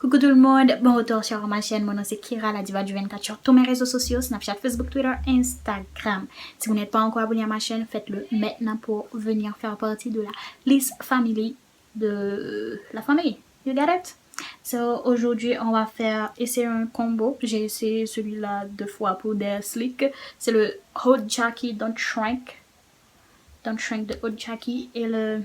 Coucou tout le monde, bon retour sur ma chaîne, mon nom c'est Kira, la diva du 24 sur tous mes réseaux sociaux, Snapchat, Facebook, Twitter, Instagram. Si vous n'êtes pas encore abonné à ma chaîne, faites-le maintenant pour venir faire partie de la list family de la famille. You get it? So, aujourd'hui, on va essayer un combo. J'ai essayé celui-là 2 fois pour des slick. C'est le Hot Jackie Don't Shrink. Don't Shrink de Hot Jackie et le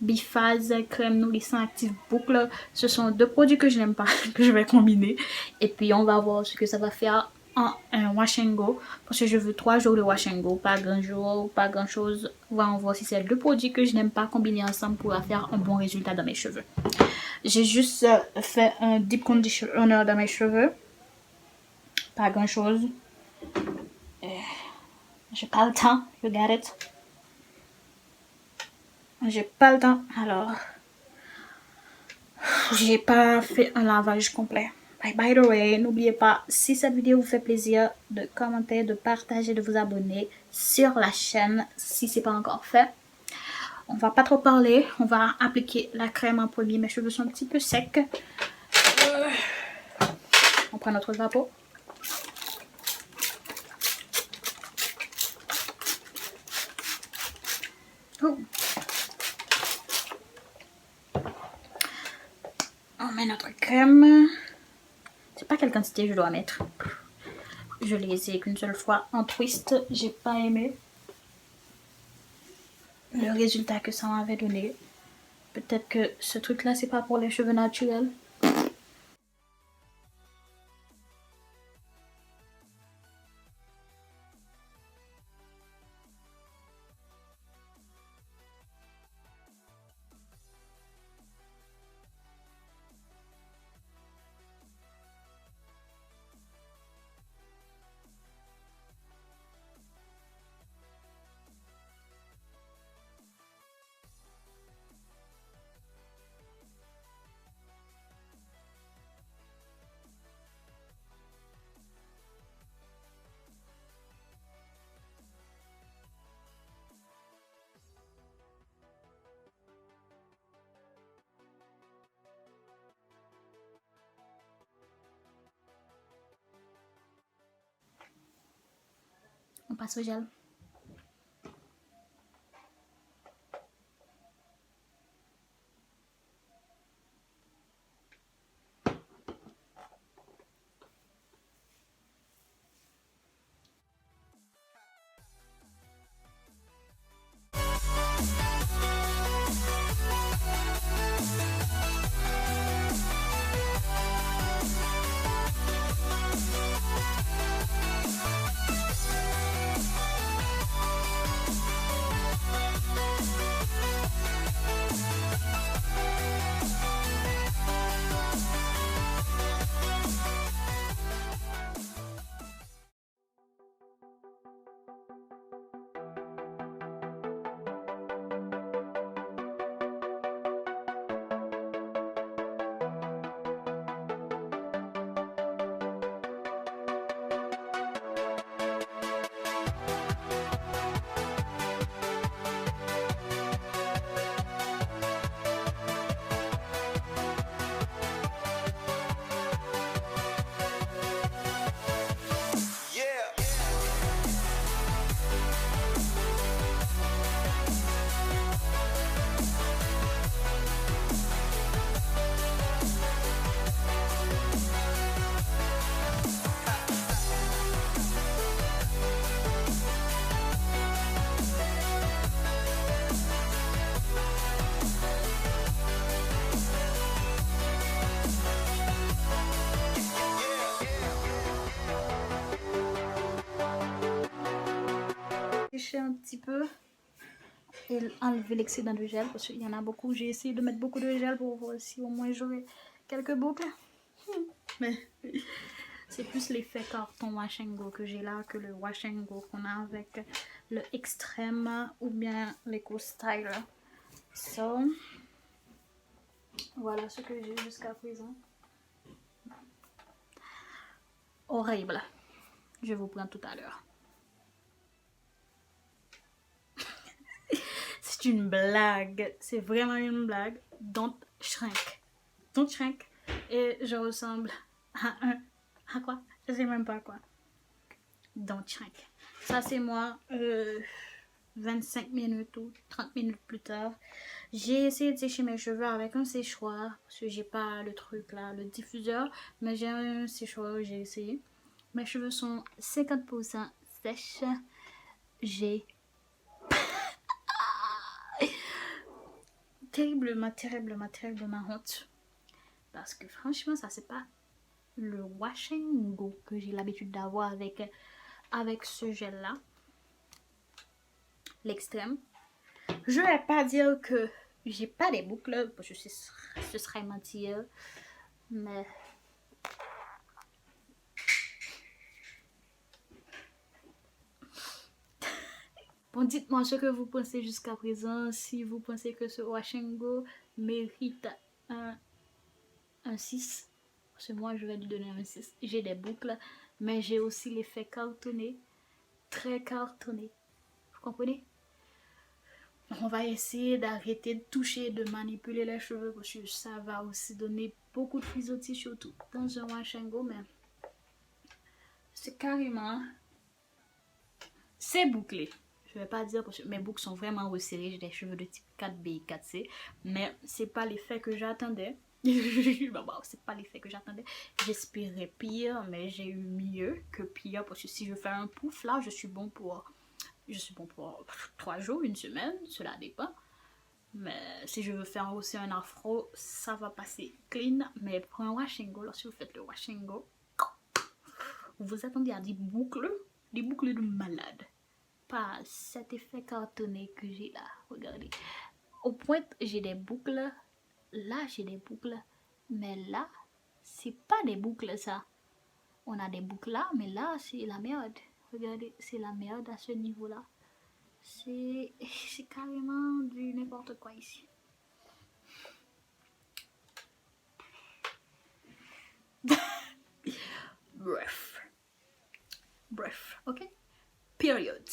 Biphase crème nourrissant active boucle. Ce sont 2 produits que je n'aime pas, que je vais combiner. Et puis on va voir ce que ça va faire en un wash and go. Parce que je veux 3 jours de wash and go, pas grand jour, pas grand chose. On va voir si c'est 2 produits que je n'aime pas combiner ensemble pour faire un bon résultat dans mes cheveux. J'ai juste fait un deep conditioner dans mes cheveux. Pas grand chose. J'ai pas le temps, you get it? J'ai pas le temps, alors j'ai pas fait un lavage complet. By the way, n'oubliez pas, si cette vidéo vous fait plaisir, de commenter, de partager, de vous abonner sur la chaîne si c'est pas encore fait. On va pas trop parler, on va appliquer la crème en premier. Mes cheveux sont un petit peu secs. On prend notre vapeau. Oh. On met notre crème. C'est pas quelle quantité je dois mettre. Je l'ai essayé qu'une seule fois en twist. J'ai pas aimé le résultat que ça m'avait donné. Peut-être que ce truc là c'est pas pour les cheveux naturels. On passe au gel. Un petit peu et enlever l'excédent de gel parce qu'il y en a beaucoup. J'ai essayé de mettre beaucoup de gel pour voir si au moins j'aurai quelques boucles, mais c'est plus l'effet carton wash and go que j'ai là que le wash and go qu'on a avec le extrême ou bien l'Eco Styler. So voilà ce que j'ai jusqu'à présent. Horrible, je vous prends tout à l'heure. C'est une blague. C'est vraiment une blague. Don't shrink. Don't shrink. Et je ressemble à quoi? Je sais même pas quoi. Donc, check. Ça, c'est moi 25 minutes ou 30 minutes plus tard. J'ai essayé de sécher mes cheveux avec un séchoir parce que j'ai pas le truc là, le diffuseur, mais j'ai un séchoir, j'ai essayé. Mes cheveux sont 50% sèches. J'ai terriblement honte. Parce que franchement, ça c'est pas le wash and go que j'ai l'habitude d'avoir avec ce gel là. L'extrême. Je vais pas dire que j'ai pas des boucles, parce que ce serait mentir. Mais bon, dites-moi ce que vous pensez jusqu'à présent. Si vous pensez que ce wash and go mérite un, un 6. Parce que moi, je vais lui donner un 6. J'ai des boucles, mais j'ai aussi l'effet cartonné. Très cartonné. Vous comprenez? On va essayer d'arrêter de toucher, de manipuler les cheveux parce que ça va aussi donner beaucoup de frisottis, surtout dans un wash and go, mais c'est carrément... C'est bouclé. Je vais pas dire parce que mes boucles sont vraiment resserrées, j'ai des cheveux de type 4B et 4C, mais c'est pas l'effet que j'attendais. C'est pas l'effet que j'attendais. J'espérais pire, mais j'ai eu mieux que pire parce que si je fais un pouf là, je suis bon pour 3 jours, une semaine, cela dépend. Mais si je veux faire aussi un afro, ça va passer clean. Mais pour un wash and go, lorsque vous faites le wash and go, vous vous attendez à des boucles de malade. Pas cet effet cartonné que j'ai là. Regardez. Au point, j'ai des boucles. Là, j'ai des boucles. Mais là, c'est pas des boucles ça. On a des boucles là, mais là, c'est la merde. Regardez, c'est la merde à ce niveau-là. C'est carrément du n'importe quoi ici. Bref, ok? Period.